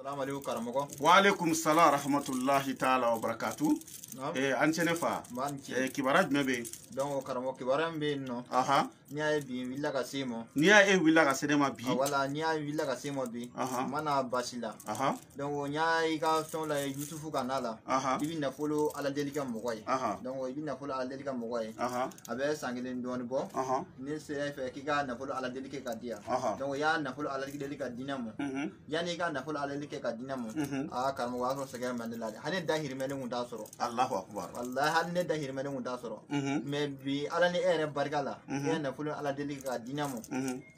Salam alaikum karamoko. Wa alaikum salam rahmatullahi ta'ala wa barakatuh. Antene fa. Kibaraj mebe. Donc karamoko kibaraj mbe no. Aha. Niya bi willa ka semo. Niya willa ka sema bi. Wala niya willa ka semo bi. Mana basila. Aha. Donc niya ka son la YouTube kanala. Ibi na follow ala delika mogoy. Donc ibi na follow ala delika mogoy. Abe sangelen don bo. Ni se fa kika na follow ala delika ka dia. Donc ya na follow ala delika dinamo. Yani ka na follow ala delika ka dinamo. Karamoko aso seger mandela. Hane dahir mele mun dasoro. Allahu akbar. Wallahi hane dahir mele mun dasoro. Me bi ala ni ere barkala. Na fulun ala deli ka dinamo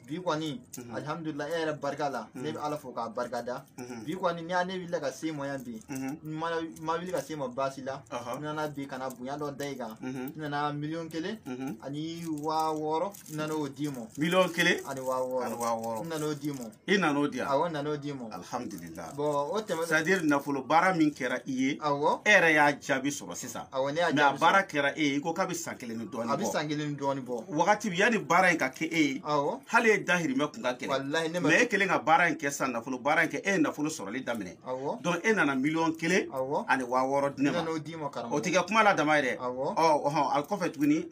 bi kwani alhamdulillah ere barkala ne ala fo ka barkada bi kwani ni ane willa ka semo yambi ma willa ka semo basila nana bi kana bunya do daiga nana million kele ani wa woro nano dimo million kele ani wa woro nano dimo ina no dia awo nano dimo alhamdulillah bo o tema c'est-à-dire na fulu bara min kera iye awo ere ya jabi soro sisa awo ne ya na bara kera ko ka bi sankele ni doni bo abi sankele ni doni bo wakati yani bara ka ke hali dahiri me kunga kele wallahi ne me kele nga bara ke san na fulu bara ke na fulu soro li damine donc na million kele ani wa woro dinema nano dimo karamo o tiga kuma la damay al ko fet wini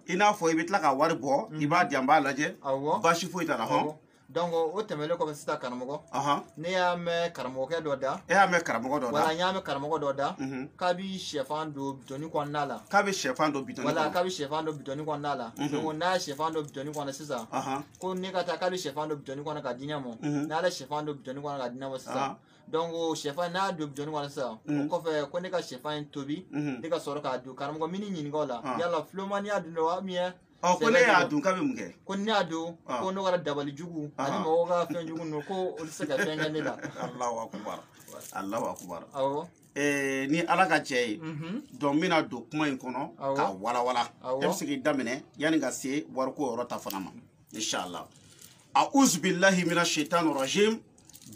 ina fo ibitla ka war bo iba diamba laje bashi fo itala donc o temele ko sita karamoko ne ya me karamoko ke doda me karamoko doda wala nya me karamoko doda kabi chefan do bitoni ko nala kabi chefan do bitoni wala kabi chefan do bitoni ko nala donc na chefan do bitoni ko na sisa ko ne ka ta kabi chefan do bitoni ko na ka dinamo na la chefan do bitoni ko na ka dinamo sisa donc chefan na do bitoni ko na sisa ko fe ko ne ka chefan tobi ne ka soro ka do karamoko mini nyini gola yalla flomania do wa miye ko ne ya dun kabe muke ko ne ado ko no wara dabali jugu ani mo ga fen jugu no ko o se ka fen ngane la Allahu akbar Allahu akbar ni ala ka cey donc mina do kuma in kono ka wala wala e sigi damine yani ga se war ko rota fanama inshallah a'udhu billahi minash shaitanir rajim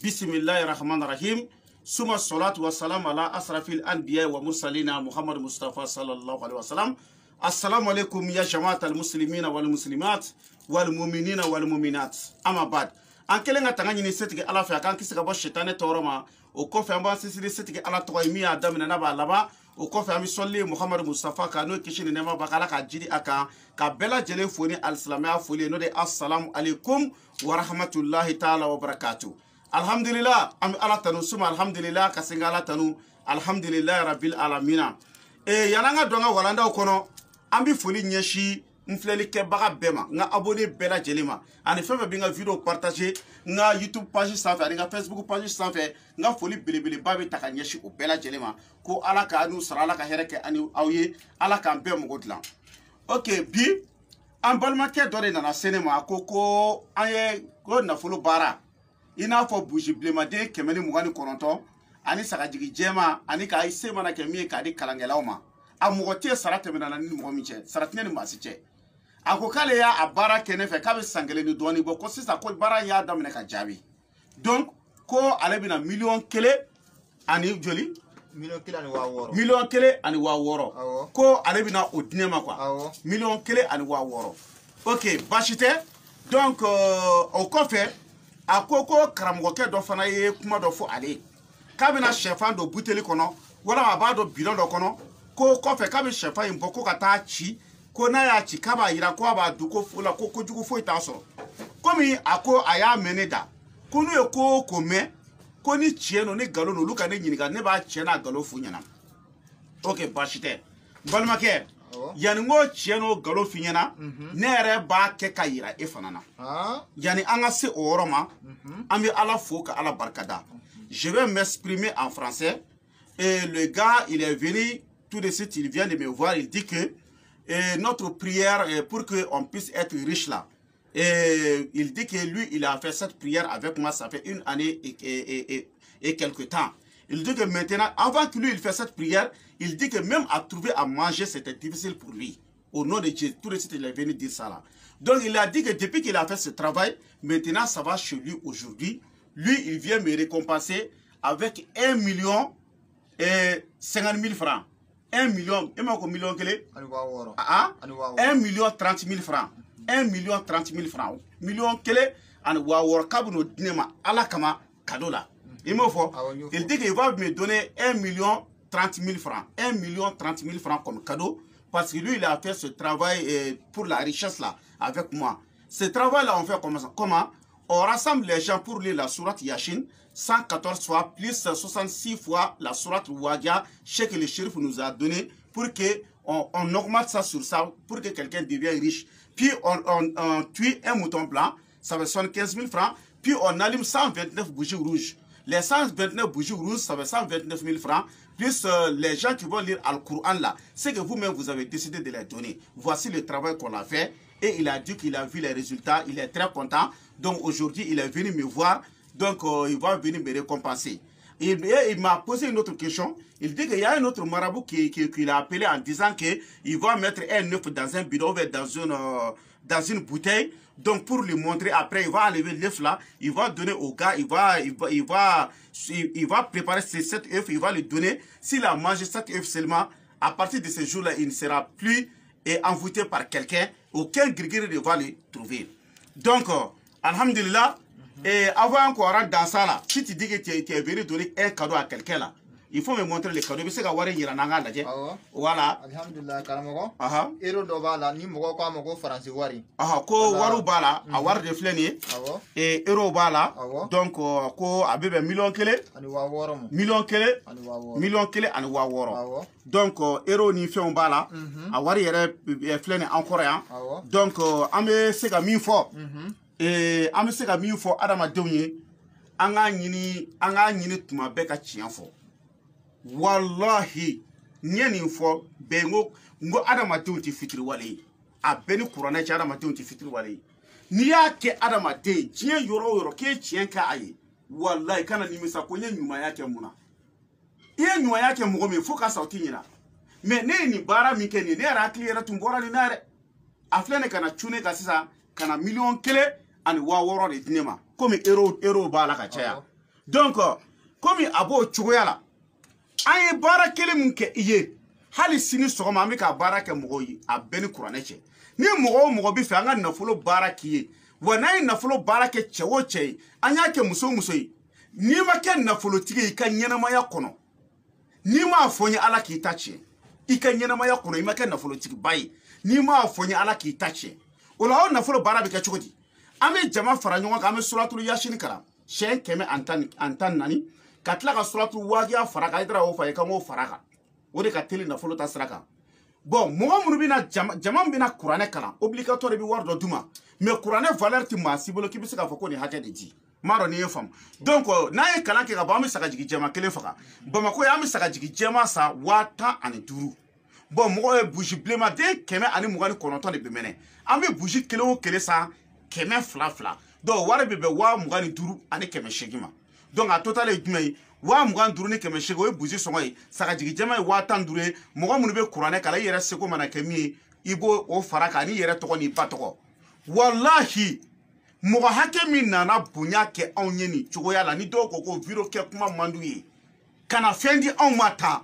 bismillahir rahmanir rahim summa salatu wassalamu ala asrafil anbiya wa mursalina muhammad mustafa sallallahu alaihi wasallam. Assalamu alaikum ya jama'at al-muslimina wal muslimat wal mu'minina wal mu'minat. Ama bad. An kelen ka tanga nyini setigi ala fa kan kisi ka bo shetane toroma o ko fe amba sisiri setigi ala to mi adam na ba laba o ko fe ami solli muhammad mustafa ka no kishini ne ma bakala ka jidi aka ka bela jele foni al-islamia foli no de assalamu alaikum wa rahmatullahi ta'ala wa barakatuh. Alhamdulillah am ala tanu suma alhamdulillah ka singala tanu alhamdulillah rabbil alamin. Yananga donga walanda kono ambi foli nyeshi mfleli ke baga bema nga abonné bela jelima ani fefe bi nga video partager nga YouTube page sanfɛ ani nga Facebook page sanfɛ nga foli belebele babe taka nyeshi o bela jelima ko ala ka anu sara ala ka hereke ani awye ala ka be mogo dilan. OK bi an balmakɛ dɔ de nana senema ko aye ko nafolo bara ina fɔ bougie blemaden 129 ani sagajigi jema ani ka ise mana ke mi ka di kalangelaw ma a mogote sarate menana ni mogo mi che saratne ni masi che ako kale ya abara kene fe ka be sangele ni doni bo ko sisa ko bara ya damne ka jabi donc ko ale bina million kele ani joli million kele ani wa woro million kele ani wa woro ko ale bina o dinema quoi million kele ani wa woro OK bashite donc o ko fe akoko karamogo ke do fana ye kuma do fo ale kabina chefan do buteli kono wala aba do bilon do kono ko kofe kabi chefan imbo ko kata chi ko na ya chi kaba yira ko aba du ko fula ko jugu fo ita so komi ako aya meneda ko no e ko me ko ni chieno ni galo no luka ne nyiniga ne ba chiena galo fu nyana OK bashite balmake yani ngo chieno galo fu nyana ne re ba ke kayira e fanana yani anga se oroma ambi ala fo ka ala barkada. Je vais m'exprimer en français. Et le gars, il est venu, tout de suite, il vient de me voir, il dit que notre prière, pour qu'on puisse être riche là, et il dit que lui, il a fait cette prière avec moi, ça fait 1 année et quelques temps. Il dit que maintenant, avant que lui, il fasse cette prière, il dit que même à trouver à manger, c'était difficile pour lui. Au nom de Dieu, tout de suite, il est venu dire ça là. Donc, il a dit que depuis qu'il a fait ce travail, maintenant, ça va chez lui aujourd'hui. Lui, il vient me récompenser avec 1 million et 50 000 francs. 1 million, et moi, 1 million, 1 million 30 000 francs. 1 million 30 000 francs. Million, kele, and wawor kabuno dinema ala kama kadola. Il me faut. Il dit qu'il va me donner 1 million 30 000 francs. 1 million 30 000 francs comme cadeau. Parce que lui, il a fait ce travail pour la richesse là, avec moi. Ce travail-là, on fait comment? On rassemble les gens pour lire la sourate Yasin, 114 fois, plus 66 fois la sourate Wadia, que le shérif nous a donné, pour qu'on augmente ça sur ça, pour que quelqu'un devienne riche. Puis on tue un mouton blanc, ça fait 75 000 francs, puis on allume 129 bougies rouges. Les 129 bougies rouges, ça fait 129 000 francs, plus les gens qui vont lire Al-Qur'an là, c'est que vous-même vous avez décidé de les donner. Voici le travail qu'on a fait, et il a dit qu'il a vu les résultats, il est très content. Donc aujourd'hui, il est venu me voir, donc il va venir me récompenser. Il m'a posé une autre question. Il dit qu'il y a un autre marabout qui l'a appelé en disant qu'il va mettre un œuf dans un bidon, dans une bouteille. Donc pour lui montrer, après il va enlever l'œuf là, il va donner au gars, il va préparer cet œuf, il va lui donner. S'il a mangé cet œuf seulement, à partir de ce jour-là, il ne sera plus envoûté par quelqu'un. Aucun grigiri ne va le trouver. Donc, alhamdulillah, et avant qu'on rentre dans ça là, si tu dis que tu es venu donner un cadeau à quelqu'un là, il faut me montrer le cadeau. C'est voilà. Alhamdulillah, karamogo. Ero doba la ni mogo kwa mogo faransi wari. Ko waru bala, a war de fleni. Et ero bala. Donc ko abebe million kele. Ani wa woro mo. Million kele. Ani wa woro. Million kele ani wa woro. Donc ero ni fe on bala. A wari yere fleni encore ya. Donc ambe se ka min fo. Et ambe se ka min fo adama dewye. Anga nyini tuma be ka tian fo. Wallahi nyeni fo be ngo adama ti fitri wale a beni kurana ci adama ti fitri wale ni ya ke adama te tien yoro ke tien ka aye wallahi kana ni misa ko nyuma yake muna nyuma yake mugo me fo ka sauti nyina me ne ni bara mi ke ni ne ra clear tumbora ni nare aflene kana tune ka sisa kana million kele ani wa woro de dinema comme euro bala ka chaya donc comme abo chugoyala aye bara kele mun ke iye hali sini sogoma mi ka bara ke mogo yi a beni kurane che ni mogo bi fe anga nafulo bara kiye wana yi nafulo bara ke chewo che anya ke muso yi ni ma ke nafulo tige ka nyena ma ya kono ni ma fonye ala ki tache ika nyena ma ya kono i ma ke nafulo tige bayi ni ma fonye ala ki tache ola o nafulo bara bi ke chogodi ame jama fara nyonga ka ame suratul yasin kara shen keme antan nani katla ka suratul wagia faraka idra o fa ka mo faraka o de ka teli na folo ta sraka bon mo munu bina jama bina qur'ane kala obligatoire bi wardo duma mais qur'ane valeur ti masibolo ki bisika fa ko ni hata de di maro ni fam donc na ye kala ke ka ba mi saka jigi jama kele faka ba mako ya mi saka jigi jama sa wata ani duru bon mo e bougie blema de keme ani mo gani kononto de bemene ambe bougie kele o kele sa keme fla donc wara bebe wa mo gani duru ani keme shegima donc a total e jumai wa mugan duru ni keme shego e bougie songo yi saka jigi jama wa tan dure mo go munu be qur'ane kala yere seko mana kemi ibo o faraka ni yere to ni patoko wallahi mo hake min nana bunya ke onye ni chugo yala ni do ko viro ke kuma manduye kana fendi on mata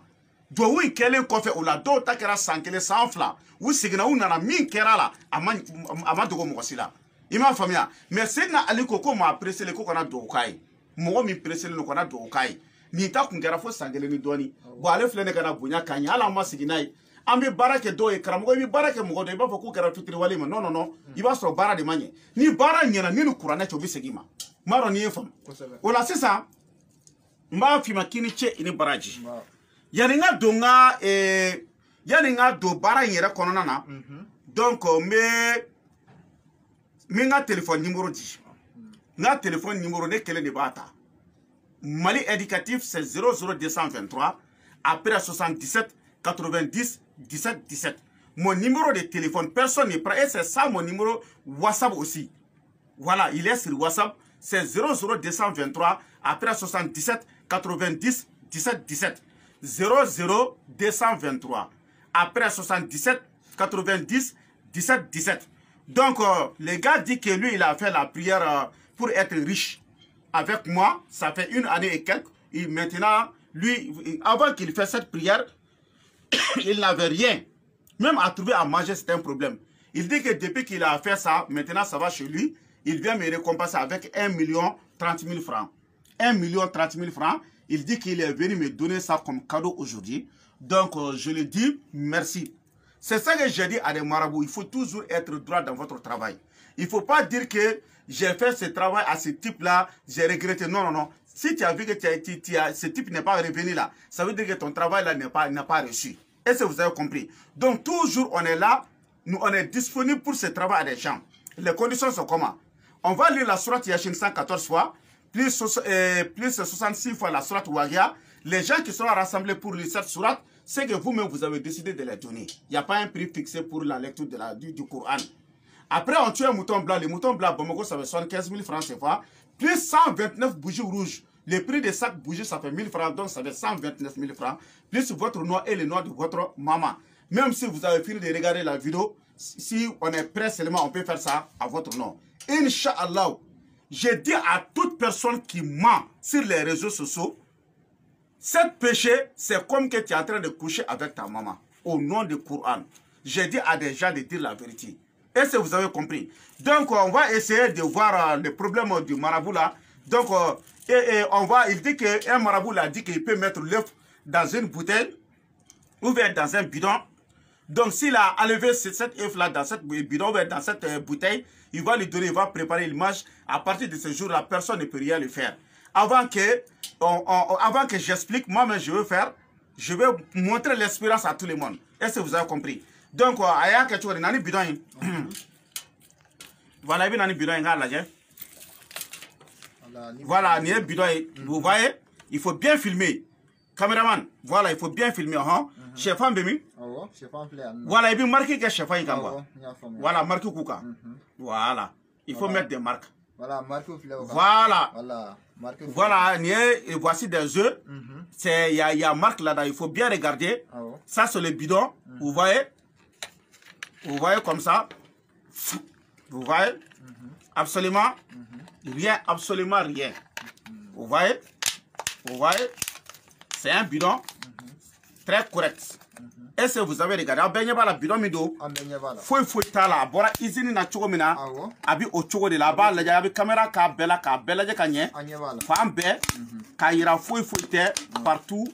do wi kele ko fe ula do takera sankele sanfla wu sigina unana min kerala ama dogo mo sila ima famia mais sedna aliko ko ma presse le ko kana do kai mo mi presse le ko na do kai ni ta kun kera fo sangele ni doni bo ale flene kana bunya kanya ala ma siginai ambe barake do e karamo bi barake mo do e ba fo ku kera fitri wali ma non iba so bara de manye ni bara nyana ni kurana cho bi segima maro ni efam ola sisa mba fi makini che ini baraji yani nga do bara nyere kono nana donc me nga téléphone numéro di nga téléphone numéro ne kele de bata Mali éducatif c'est 00223 après 77 90 17 17. Mon numéro de téléphone personne ne prend et c'est ça mon numéro WhatsApp aussi. Voilà, il est sur WhatsApp, c'est 00223 après 77 90 17 17. 00223 après 77 90 17 17. Donc le gars dit que lui il a fait la prière pour être riche. Avec moi, ça fait 1 année et quelques. Et maintenant, lui, avant qu'il fasse cette prière, il n'avait rien. Même à trouver à manger, c'était un problème. Il dit que depuis qu'il a fait ça, maintenant ça va chez lui. Il vient me récompenser avec 1 million 30 000 francs. 1 30 000 francs. Il dit qu'il est venu me donner ça comme cadeau aujourd'hui. Donc, je lui dis merci. C'est ça que j'ai dit à des marabouts. Il faut toujours être droit dans votre travail. Il ne faut pas dire que j'ai fait ce travail à ce type-là, j'ai regretté. Non, non, non. Si tu as vu que ce type n'est pas revenu là, ça veut dire que ton travail là n'a pas reçu. Est-ce que vous avez compris? Donc, toujours, on est là, nous, on est disponible pour ce travail à des gens. Les conditions sont comment? On va lire la sourate Yashin 114 fois, plus 66 fois la sourate Wagia. Les gens qui seront rassemblés pour lire cette sourate, c'est que vous-même, vous avez décidé de les donner. Il n'y a pas un prix fixé pour la lecture du Coran. Après, on tue un mouton blanc. Le mouton blanc, Bamako, ça fait 75 000 francs CFA, plus 129 bougies rouges. Le prix de chaque bougie, ça fait 1000 francs, donc ça fait 129 000 francs, plus votre noix et le noix de votre maman. Même si vous avez fini de regarder la vidéo, si on est prêt seulement, on peut faire ça à votre nom. Inch'Allah, je dis à toute personne qui ment sur les réseaux sociaux, cette péché, c'est comme que tu es en train de coucher avec ta maman. Au nom du Coran, j'ai dit à des gens de dire la vérité. Est-ce que vous avez compris? Donc, on va essayer de voir le problème du marabout là. Donc, il dit qu'un marabout l'a dit qu'il peut mettre l'œuf dans une bouteille ou bien dans un bidon. Donc, s'il a enlevé cet œuf là dans cette bidon ou bien dans cette bouteille, il va lui donner, il va préparer l'image. À partir de ce jour-là, personne ne peut rien le faire. Avant que j'explique, moi-même je vais montrer l'expérience à tout le monde. Est-ce que vous avez compris? Donc, il y a quelque chose, il y a un bidon. Voilà, il y a un bidon. Voilà, il y a un bidon. Vous voyez, il faut bien filmer. Caméraman, voilà, il faut bien filmer. Chef Ambemi. Voilà, il faut marquer que chef Ambemi. Voilà, marquer Kouka. Voilà, il faut mettre des marques. Voilà, marquer. Voilà. Voilà, et voici des œufs. Il y a marque là-dedans, il faut bien regarder. Ça, c'est le bidon. Vous voyez? Vous voyez comme ça? Vous voyez? Absolument rien, absolument rien. Vous voyez? Vous voyez? C'est un bidon très correct. Est-ce que vous avez regardé? Abenyaba la bidon mido. Faut tala. Bora izini na chogo mina. Abi o chogo de la ba la jabi caméra ka bela je kanye. Fambe kaira faut te partout.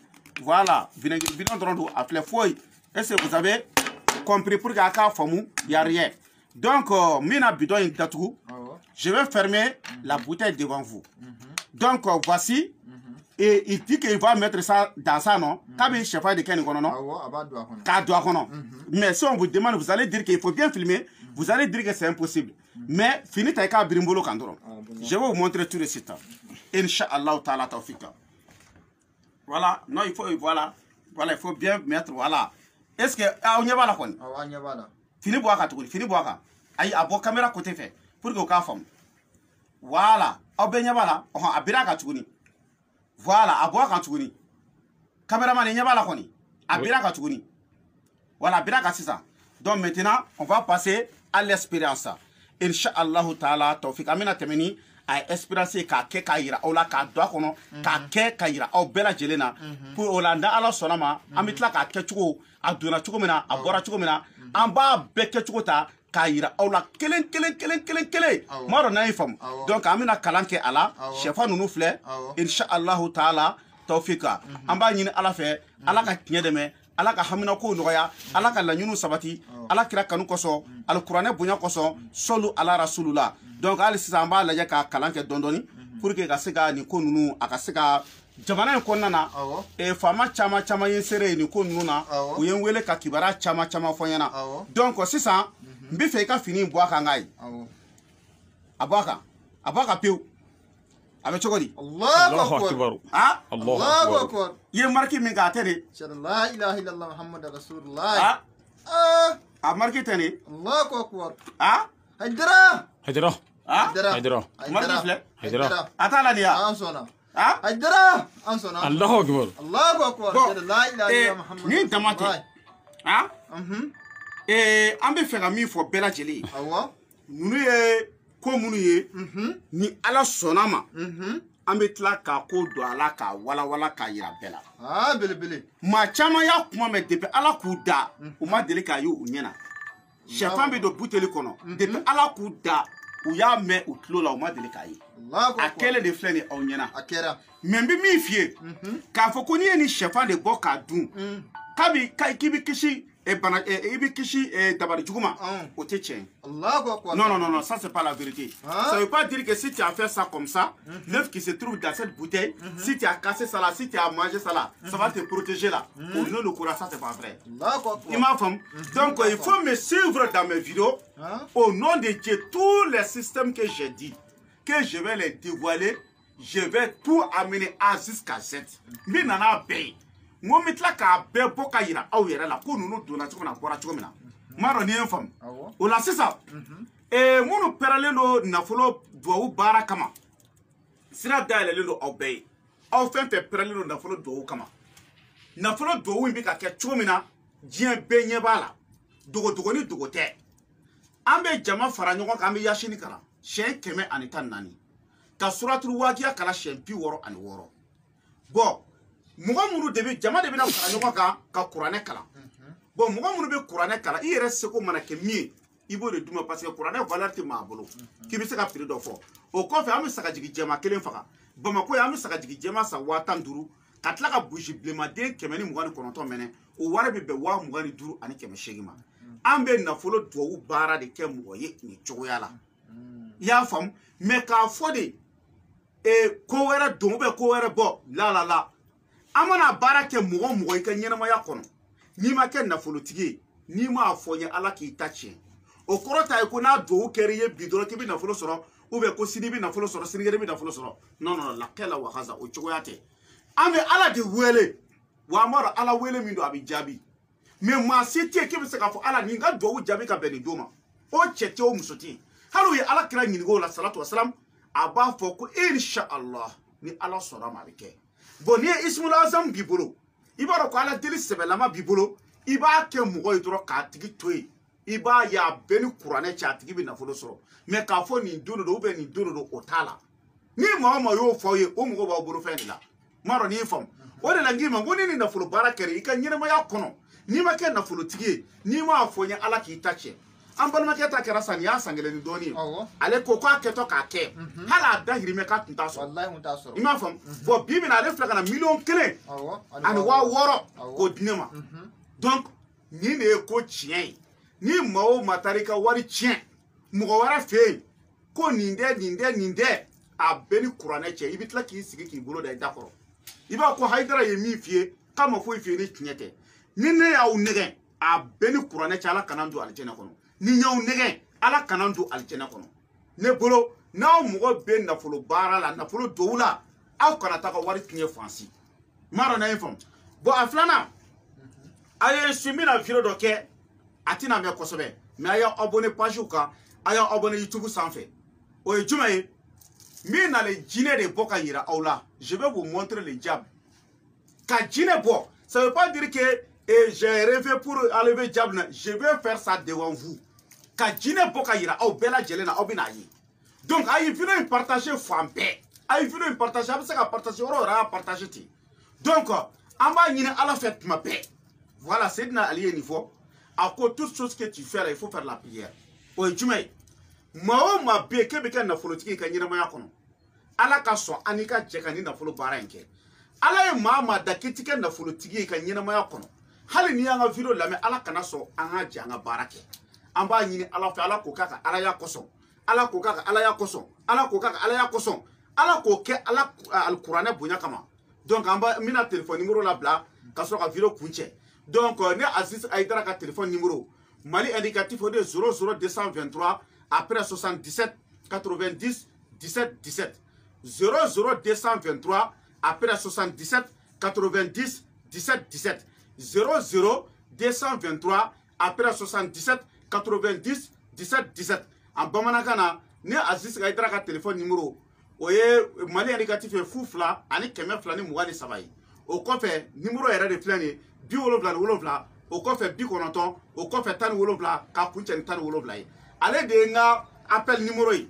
Voilà. Bidon drondo appelé foi. Est-ce que vous avez compris pour qu'à famu y a rien. Donc mina bidon indatu. Je vais fermer la bouteille devant vous. Donc voici. Et il dit qu'il va mettre ça dans ça, non? Kabi chef de Ken non? Mais si on vous demande, vous allez dire qu'il faut bien filmer, vous allez dire que c'est impossible. Mais finit avec un brimbolo kandoro. Je vais vous montrer tout le site. Inch'Allah ta'ala tawfika. Voilà, non, il faut, voilà, il faut bien mettre, voilà. Est-ce que, on y va là, quoi? Fini boaka, fini boaka. Aïe, à bo caméra côté fait, pour que vous femme. Voilà, au benyabala, on a biraka tuguni. Voilà, à boire quand tu connais. Caméraman, il n'y a pas la connaît. À bira quand tu connais. Voilà, bira quand c'est ça. Donc maintenant, on va passer à l'expérience. Inch'Allah ta'ala, tawfik amina temeni, à expérience ka ke kaira, ola ka doa kono, ka ke kaira, au bela jelena, pour olanda ala sonama, amitla ka ke chuko, a dona chuko mena, a bora chuko mena, amba beke chuko ta, kaira, ola kelen. Maro na infam. Donc amina kalanke ala, chefa nunu fle, Inch'Allah ta'ala, tawfika. Amba nyini ala fe, ala ka tinyedeme, ala ka hamina ko noya, ala ka lanyunu sabati, ala kira kanu koso, al Qur'ane bunya koso, solu ala rasulullah. Donc ali samba la ka kalanke dondoni, pour que ka sega ni ko nunu aka sega jamana ko nana e fama chama yensere ni ko nunu na, u yenwele ka kibara chama fonyana. Donc sisa mbi fe ka fini boaka ngai. Abaka piu. Abe chokodi. Allahu akbar. Ah? Allahu akbar. Ye marki mi ga tere. La ilaha illallah Muhammadur Rasulullah. A marki tene. Allahu akbar. Ah? Hajdara. Ah? Hajdara. Marki fle. Hajdara. Atala niya. Ansona. Ah? Hajdara. Ansona. Allahu akbar. Allahu akbar. La ilaha illallah Muhammadur Ni tamate. Ah? Ambe fera mi fo bela jeli. Awa. Nunu ye ko munu ye. Ni ala sonama. Ambe tla ka ko do ala ka wala ka yira bela. Ah, bele. Ma chama ya kuma me depe ala ku da. O ma dele ka yo unyena. Chefan be do buteli kono. Depe ala ku da. u y'a mɛn u tulo la u ma deli k'a ye a kɛlen de filɛ nin aw ɲɛna mɛ n bɛ min f'i ye k'a fɔ ko n'i ye nin sɛfan de bɔ k'a dun k'i bɛ kisi i bɛ kisi dabali jugu ma o tɛ tiɲɛ non ça c'est pas la vérité ça veut pas dire que si tu as fait ça comme ça l'œuf qui se trouve dans cette bouteille si tu as cassé ça là si tu as mangé ça là ça va te protéger là au nom de Coran ça c'est pas vrai il m'a fait donc il faut me suivre dans mes vidéos au nom de Dieu tous les systèmes que j'ai dit que je vais les dévoiler je vais tout amener à jusqu'à 7 min nana bɛɛ ngo mitla ka bɛɛ bɔ ka yira aw yɛrɛ la ko nunu donna cogo min na bɔra cogo min na ma dɔn ni ye n faamu o la sisan minnu pɛrɛlen don nafolo duwawu baara kama sira dayɛlɛlen don aw bɛɛ ye aw fɛn fɛn pɛrɛlen don nafolo duwawu kama nafolo duwawu in bɛ ka kɛ cogo min na diɲɛ bɛɛ ɲɛ b'a la dogo ni dogo tɛ an bɛ jama fara ɲɔgɔn kan an bɛ yasini kalan siɲɛ 114 ka suratul waqiya kalan siɲɛ 66 bon mɔgɔ minnu de bɛ jama de bɛna fara ɲɔgɔn kan ka kuranɛ kalan bon mɔgɔ minnu bɛ kuranɛ kalan i yɛrɛ seko mana kɛ min ye i b'o de d'u ma parce que kuranɛ valeur tɛ maa bolo k'i bɛ se ka prix dɔ fɔ o kɔfɛ an bɛ sagajigi jɛma 1 faga Bamako an bɛ sagajigi jɛma san 15,000 ka tila ka burusi bilenmaden 129 mɛnɛ o wari bɛ bɛn 25,000 ani 800 ma an bɛ nafolo duwawu baara de kɛ mɔgɔ ye nin cogoya la i y'a faamu mais k'a fɔ de ko wɛrɛ don ko wɛrɛ bɔ la an mana baara kɛ mɔgɔ mɔgɔ i ka ɲɛnamaya kɔnɔ n'i ma kɛ nafolotigi ye n'i ma fɔ ɲɛ ala k'i ta tiɲɛ o kɔrɔ ta ye ko n'a duwawu kɛra i ye bi dɔrɔn k'i bɛ nafolo sɔrɔ ou bien ko sini bɛ nafolo sɔrɔ sinikɛnɛ bɛ nafolo sɔrɔ non lakɛla wa hasa o cogoya tɛ an bɛ ala de wele wa an b'a dɔn ala wele min don a bɛ jaabi mais maa si tɛ yen k'i bɛ se k'a fɔ ala nin ka duwawu jaabi ka bɛn nin don ma o cɛ tɛ o muso tɛ yen hali u ye ala kira ɲininka o la salatu wa salam a b'a fɔ ko inshallah ni ala sɔnna ma a bɛ kɛ bon ni ye ismul azam b'i bolo i b'a dɔn ko ala deli sɛbɛlama b'i bolo i b'a kɛ mɔgɔ ye dɔrɔn k'a tigi to yen i b'a ye a bɛɛ ni kuranɛ cɛ a tigi bɛ nafolo sɔrɔ mais k'a fɔ nin don do nin don do o t'a la ni maa o maa y'o fɔ aw ye o mɔgɔ b'aw bolo fɛn de la m'a dɔn n'i ye faamu o de la n k'i ma ko ni nin nafolo baara kɛra i ka ɲɛnamaya kɔnɔ n'i ma kɛ nafolotigi ye n'i m'a fɔ n ye ala k'i ta tiɲɛ an balimakɛ ta kɛra sa nin y'a san 1 ni dɔɔnin ye ale ko k'a kɛtɔ k'a kɛ hali a dahirimɛ k'a tun t'a sɔrɔ i m'a faamu bon bi bi in na ale filɛ ka na 1,000,000 ani 600 k'o di ne ma donc nin de ye ko tiɲɛ ye ni maa o maa taara i ka wari tiɲɛ mɔgɔ wɛrɛ fɛ yen ko nin dɛ a bɛɛ ni kuranɛ cɛ i bɛ tila k'i sigi k'i bolo da i da kɔrɔ i b'a ko Hayidara ye min f'i ye k'a ma foyi f'i ye ni tiɲɛ tɛ ni ne y'aw nɛgɛn a bɛɛ ni kuranɛ cɛ ala kana don alijɛnɛ kɔnɔ ni y'aw nɛgɛn ala kana don alijɛnɛ kɔnɔ ne bolo n'aw mɔgɔ bɛ nafolo baara la nafolo dowu la aw kana taa ka wari tiɲɛ fansi m'a dɔn n'a ye faamu bon a filanan a ye su min na video dɔ kɛ a tɛna mɛn kosɛbɛ mais a y'aw abonné page kan a y'aw abonné YouTube sanfɛ o ye jumɛn ye min nalen jinɛ de bɔ ka yira aw la je vais vous montrer le diable ka jinɛ bɔ ça veut pas dire que j'ai rêvé pour enlever diable je vais faire ça devant vous ka jinɛ bɔ ka yira aw bɛɛ lajɛlen na aw bɛ n'a ye donc a ye vidéo in partager fan bɛɛ a ye vidéo in partager a bɛ se ka partager yɔrɔ o yɔrɔ a y'a partager ten donc an b'a ɲini ala fɛ tuma bɛɛ voilà Seydina Ali ye nin fɔ a ko toute chose que tu fais là il faut faire la prière o ye jumɛn ye maa o maa bɛ yen k'e bɛ kɛ nafolotigi ye ka ɲɛnamaya kɔnɔ ala ka sɔn an n'i ka jɛ ka nin nafolo baara in kɛ ala ye maa maa da k'i ti kɛ nafolotigi ye ka ɲɛnamaya kɔnɔ hali n'i y'an ka video lamɛn ala kana sɔn an ka jɛ an ka baara kɛ an b'a ɲini ala fɛ ala k'o k'a ka alaya kosɔn ala k'o k'a ka alaya kosɔn ala k'o k'a ka alaya kosɔn ala k'o kɛ ala alikuranɛ bonya kama donc an b'a n bɛna téléphone numéro labila ka sɔrɔ ka video kun cɛ donc ne Aziz Hayidara ka téléphone numéro Mali indicatif o de 00223 après 77 90 17 17 00223 après 77 90 17 17 00223 après 77 90 17 17 en bamanankan na ne Aziz Hayidara ka téléphone numéro o ye Mali indicatif ye 2 ani 223 ye o kɔfɛ numéro yɛrɛ de filɛ nin ye 77 o kɔfɛ 90 o kɔfɛ 17 ka kuncɛ ni 17 ye ale de ye n ka appel numéro ye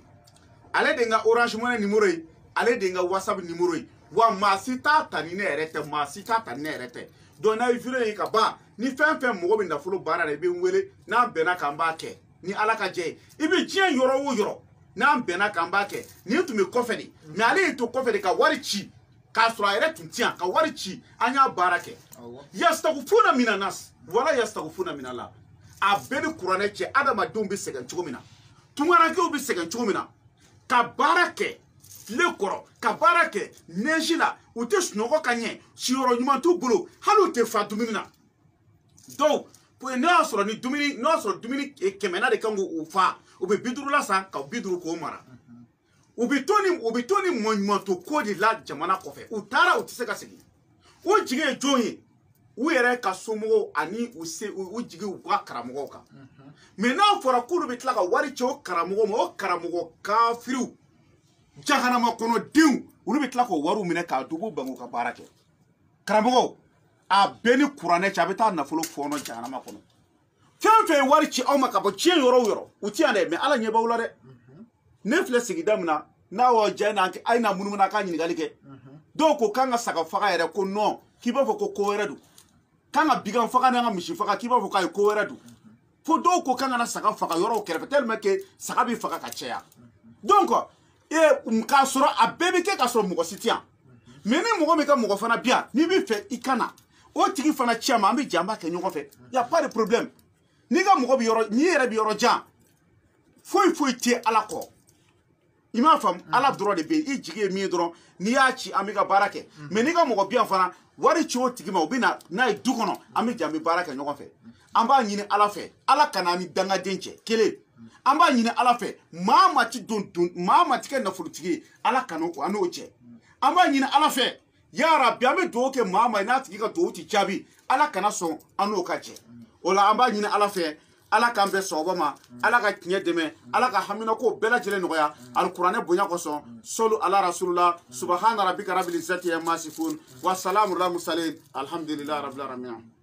ale de ye n ka Orange Money numéro ye ale de ye n ka WhatsApp numéro ye wa maa si t'a ta ni ne yɛrɛ tɛ maa si t'a ta ni ne yɛrɛ tɛ donc n'a ye video ye ka ban ni fɛn fɛn mɔgɔ bɛ nafolo baara la i bɛ n wele n'a bɛnna kan n b'a kɛ ni ala ka jɛ ye i bɛ diɲɛ yɔrɔ o yɔrɔ n'an bɛnna kan b'a kɛ nin tun bɛ kɔfɛ de mais ale y'i to kɔfɛ de ka wari ci k'a sɔrɔ a yɛrɛ tun ti yan ka wari ci an y'a baara kɛ yastagufuna mina nas wala yastagufuna mina la a bɛɛ ni kuranɛ cɛ adamadenw bɛ sɛgɛn cogo min na tungarankew bɛ sɛgɛn cogo min na ka baara kɛ tile kɔrɔ ka baara kɛ neji la u tɛ sunɔgɔ ka ɲɛ siyɔrɔ ɲuman t'u bolo hali u tɛ fa dumuni na donc n'o y'a sɔrɔ ni dumuni n'o y'a sɔrɔ dumuni 100 de kan k'u fa u bɛ 50 la san ka 50 k'o mara u bɛ to ni mɔɲumanto ko de la jamana kɔfɛ u taara u tɛ se ka segin o jigi ye jɔn ye u yɛrɛ ka somɔgɔw ani u jigi u ka karamɔgɔw kan mais n'a fɔra k'olu bɛ tila ka wari cɛ o karamɔgɔ ma o karamɔgɔ kafiriw jahanama kɔnɔ denw olu bɛ tila k'o wariw minɛ k'a dugu bangu ka baara kɛ karamɔgɔw a bɛɛ ni kuranɛ cɛ a bɛ taa nafolo fɔɔnɔ jahanama kɔnɔ fɛn fɛn ye wari ci aw ma ka bɔ tiɲɛ yɔrɔ o yɔrɔ u ti yan dɛ mais ala ɲɛ b'aw la dɛ ne filɛ sigida min na n'a y'o diya a ye na munumunu a ka ɲininkali kɛ dɔw ko k'an ka saga faga yɛrɛ ko non k'i b'a fɔ ko wɛrɛ don k'an ka bigan faga n'an ka misi faga k'i b'a fɔ k'a ye ko wɛrɛ don fo dɔw ko k'an ka na saga faga yɔrɔw kɛrɛfɛ tellement que saga bɛ faga ka caya donc k'a sɔrɔ a bɛɛ bɛ kɛ k'a sɔrɔ mɔgɔ si tɛ yan mais ni mɔgɔ min ka mɔgɔ fana bi yan n'i bɛ fɛ i ka na o tigi fana ci a ma an bɛ jɛ an b'a kɛ ɲɔgɔn fɛ y a pas de problème n'i ka mɔgɔ bɛ yɔrɔ n'i yɛrɛ bɛ yɔrɔ jan foyi foyi tɛ ala kɔ i m'a faamu ala dɔrɔn de bɛ yen i jigi ye min ye dɔrɔn n'i y'a ci an bɛ ka baara kɛ mais n'i ka mɔgɔ bi yan fana wari ci o tigi ma u bɛ na n'a ye du kɔnɔ an bɛ jɛ an bɛ baara kɛ ɲɔgɔn fɛ an b'a ɲini ala fɛ ala ka n'an ni dangaden cɛ kelen an b'a ɲini ala fɛ maa ma ti kɛ nafolotigi ye ala ka n'o cɛ an b'a ɲini ala fɛ yarabi an bɛ dugawu kɛ maa ma n'a tigi ka dugawu ti jaabi ala kana sɔn an n'o ka jɛ o la an b'a ɲini ala fɛ ala k'an bɛɛ sɔgɔba ma ala ka tiɲɛ dɛmɛ ala ka haminako bɛɛ lajɛlen nɔgɔya alikuranɛ bonya kosɔn solu ala rasulula subhana rabbika rabbil izzati amma yasifun wa salamun alal mursalin alhamdulillahi rabbil alamin